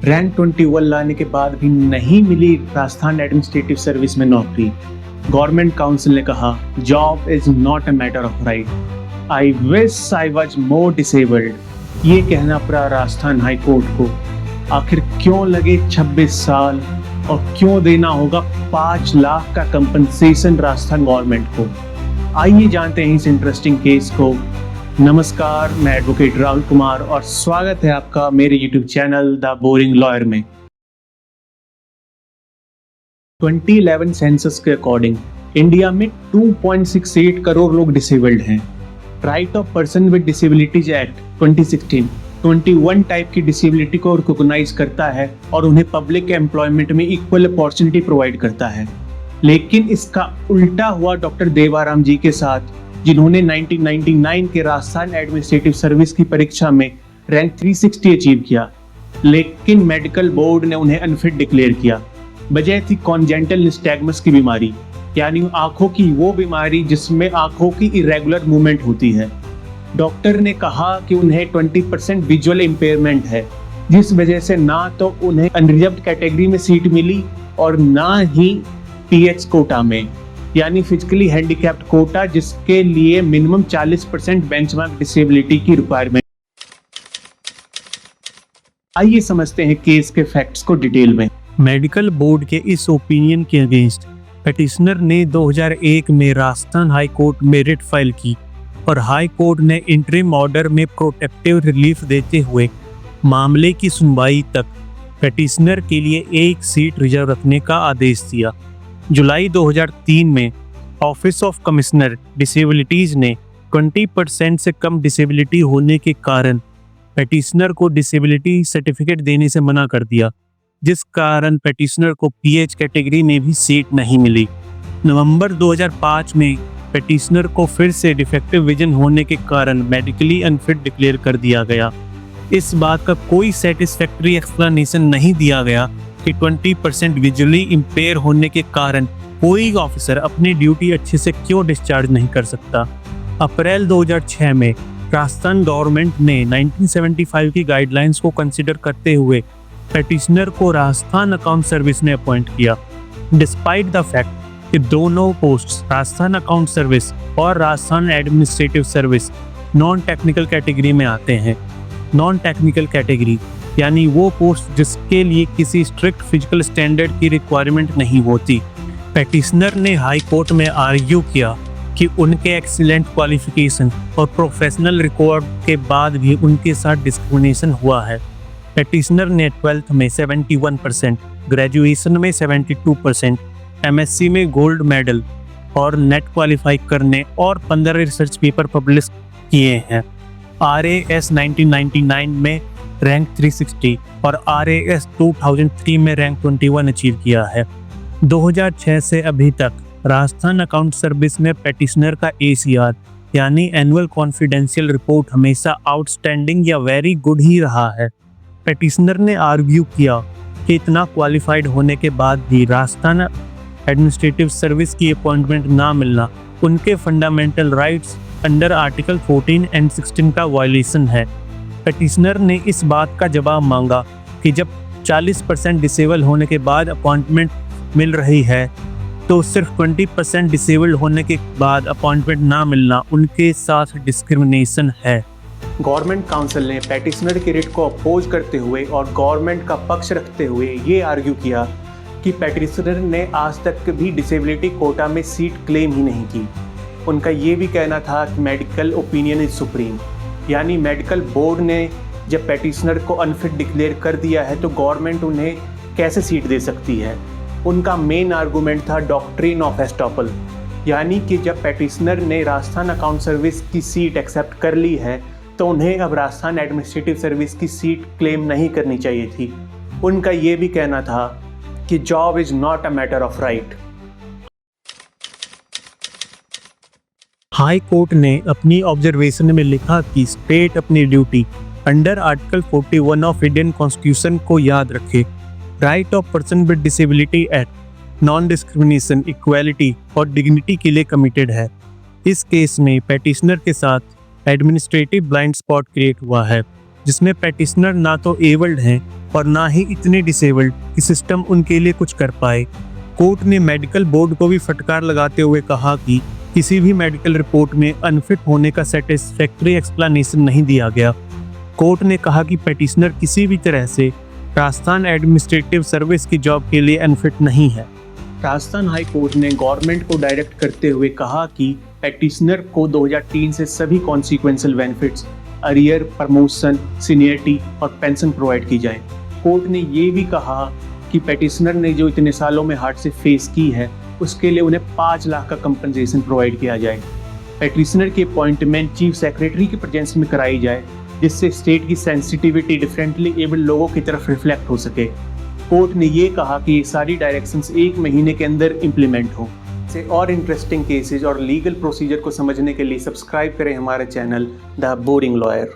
Rank 21 लाने के बाद भी नहीं मिली राजस्थान एडमिनिस्ट्रेटिव सर्विस में नौकरी। गवर्नमेंट काउंसिल ने कहा, job is not a matter of right, I wish I was more disabled. ये कहना पड़ा राजस्थान हाई कोर्ट को। आखिर क्यों लगे 26 साल और क्यों देना होगा 5 लाख का कंपनसेशन राजस्थान गवर्नमेंट को? आइए जानते हैं इस इंटरेस्टिंग केस को। नमस्कार, मैं एडवोकेट राहुल कुमार और स्वागत है आपका मेरे YouTube channel the boring lawyer में। 2011 सेंसस के अकॉर्डिंग इंडिया में 2.68 करोड़ लोग डिसेबल्ड हैं। Right of person with disabilities act 2016 21 type की डिसेबिलिटी को रिकॉग्नाइज करता है और उन्हें पब्लिक एम्प्लॉयमेंट में इक्वल अपॉर्चुनिटी प्रोवाइड करता है। लेकिन इसका उल्टा हुआ डॉक्टर देवाराम जी के साथ, जिन्होंने 1999 के राजस्थान एडमिनिस्ट्रेटिव सर्विस की परीक्षा में रैंक 360 अचीव किया, लेकिन मेडिकल बोर्ड ने उन्हें अनफिट डिक्लेयर किया। वजह थी कॉन्जेंटल निस्टैग्मस की बीमारी, यानी आंखों की वो बीमारी जिसमें आंखों की इरेगुलर मूवमेंट होती है। डॉक्टर ने कहा कि उन्हें 20% विजुअल इम्पेयरमेंट है, जिस वजह से ना तो उन्हें अनरिजर्व्ड कैटेगरी में सीट मिली और ना ही पीएच कोटा में, यानी फिजिकली हैंडीकैप्ड कोटा, जिसके लिए मिनिमम 40% बेंचमार्क डिसेबिलिटी की रिक्वायरमेंट। आइए समझते हैं केस के फैक्ट्स को डिटेल में। मेडिकल बोर्ड के इस ओपिनियन के अगेंस्ट पिटिशनर ने 2001 में राजस्थान हाई कोर्ट में रिट फाइल की और हाई कोर्ट ने इंटरिम ऑर्डर में प्रोटेक्टिव रिलीफ देते हुए मामले की सुनवाई तक पिटिशनर के लिए एक सीट रिजर्व रखने का आदेश दिया। जुलाई 2003 में ऑफिस ऑफ कमिश्नर डिसेबिलिटीज ने 20% से कम डिसेबिलिटी होने के कारण पिटिशनर को डिसेबिलिटी सर्टिफिकेट देने से मना कर दिया, जिस कारण पिटिशनर को पीएच कैटेगरी में भी सीट नहीं मिली। नवंबर 2005 में पिटिशनर को फिर से डिफेक्टिव विजन होने के कारण मेडिकली अनफिट डिक्लेयर कर दिया गया। इस बात का कोई सेटिस्फैक्टरी एक्सप्लेनेशन नहीं दिया गया कि 20% विजुअली इम्पेयर होने के कारण कोई ऑफिसर अपनी ड्यूटी अच्छे से क्यों डिस्चार्ज नहीं कर सकता। अप्रैल 2006 में राजस्थान गवर्नमेंट ने 1975 की गाइडलाइंस को कंसिडर करते हुए पिटिशनर को राजस्थान अकाउंट सर्विस में अपॉइंट किया। डिस्पाइट द फैक्ट कि दोनों पोस्ट्स राजस्थान अकाउंट सर्विस और Rajasthan administrative service non technical category में आते हैं। नॉन टेक्निकल कैटेगरी यानी वो पोस्ट जिसके लिए किसी स्ट्रिक्ट फिजिकल स्टैंडर्ड की रिक्वायरमेंट नहीं होती। पिटिशनर ने हाई कोर्ट में आर्ग्यू किया कि उनके एक्सीलेंट क्वालिफिकेशन और प्रोफेशनल रिकॉर्ड के बाद भी उनके साथ डिस्क्रिमिनेशन हुआ है। पिटिशनर ने 12th में 71%, ग्रेजुएशन में 72%, एमएससी में गोल्ड मेडल और नेट क्वालिफाई करने और 15 रिसर्च पेपर पब्लिश किए हैं। RAS 1999 में रैंक 360 और RAS 2003 में रैंक 21 अचीव किया है। 2006 से अभी तक राजस्थान अकाउंट सर्विस में पिटिशनर का ACR यानी एनुअल कॉन्फिडेंशियल रिपोर्ट हमेशा आउटस्टैंडिंग या वेरी गुड ही रहा है। पिटिशनर ने आर्ग्यू किया कि इतना क्वालिफाइड होने के बाद भी राजस्थान एडमिनिस्ट्रेटिव सर्विस की अपॉइंटमेंट ना मिलना उनके fundamental rights under article 14 and 16 का वायलेशन है। पिटिशनर ने इस बात का जवाब मांगा कि जब 40% डिसेबल होने के बाद अपॉइंटमेंट मिल रही है तो सिर्फ 20% डिसेबल्ड होने के बाद अपॉइंटमेंट ना मिलना उनके साथ डिस्क्रिमिनेशन है। गवर्नमेंट काउंसिल ने पिटिशनर की रिट को अपोज करते हुए और गवर्नमेंट का पक्ष रखते हुए ये आर्ग्यू किया कि पिटिशनर ने आज तक भी डिसेबिलिटी कोटा में सीट क्लेम ही नहीं की। उनका ये भी कहना था कि मेडिकल ओपिनियन इज सुप्रीम, यानी मेडिकल बोर्ड ने जब पिटिशनर को अनफिट डिक्लेयर कर दिया है तो गवर्नमेंट उन्हें कैसे सीट दे सकती है। उनका मेन आर्गूमेंट था डॉक्ट्रिन ऑफ एस्टॉपल, यानी कि जब पिटिशनर ने राजस्थान अकाउंट सर्विस की सीट एक्सेप्ट कर ली है तो उन्हें अब राजस्थान एडमिनिस्ट्रेटिव सर्विस की सीट क्लेम नहीं करनी चाहिए थी। उनका ये भी कहना था कि job is not a matter of right. High court ने अपनी ऑब्जर्वेशन में लिखा कि स्टेट अपनी duty under article 41 of Indian constitution को याद रखे। Right of person with disability act non discrimination, equality और डिग्निटी के लिए कमिटेड है। इस केस में पिटिशनर के साथ एडमिनिस्ट्रेटिव ब्लाइंड स्पॉट क्रिएट हुआ है। जिसमें पेटिशनर ना तो एबल्ड हैं और ना ही इतने डिसेबल्ड कि सिस्टम उनके लिए कुछ कर पाए। कोर्ट ने मेडिकल बोर्ड को भी फटकार लगाते हुए कहा कि किसी भी मेडिकल रिपोर्ट में अनफिट होने का सेटिस्फैक्ट्री एक्सप्लेनेशन नहीं दिया गया। कोर्ट ने कहा कि पेटिशनर किसी भी तरह से राजस्थान एडमिनिस्ट्रेटिव सर्विस की जॉब के लिए अनफिट नहीं है। राजस्थान हाई कोर्ट ने गवर्नमेंट को डायरेक्ट करते हुए कहा कि पेटिशनर को 2003 से सभी consequential benefits, arrear, promotion, seniority और पेंशन प्रोवाइड की जाए। कोर्ट ने ये भी कहा कि पेटिशनर ने जो इतने सालों में हार्ड से फेस की है उसके लिए उन्हें 5 लाख का कंपनसेशन प्रोवाइड किया जाए। पेटिशनर की अपॉइंटमेंट चीफ सेक्रेटरी की प्रेजेंस में कराई जाए, जिससे स्टेट की सेंसिटिविटी डिफरेंटली एबल्ड लोगों की तरफ रिफ्लेक्ट हो सके। कोर्ट ने ये कहा कि ये सारी डायरेक्शंस 1 महीने के अंदर इम्प्लीमेंट हो। से और इंटरेस्टिंग केसेस और लीगल प्रोसीजर को समझने के लिए सब्सक्राइब करें हमारे चैनल द बोरिंग लॉयर।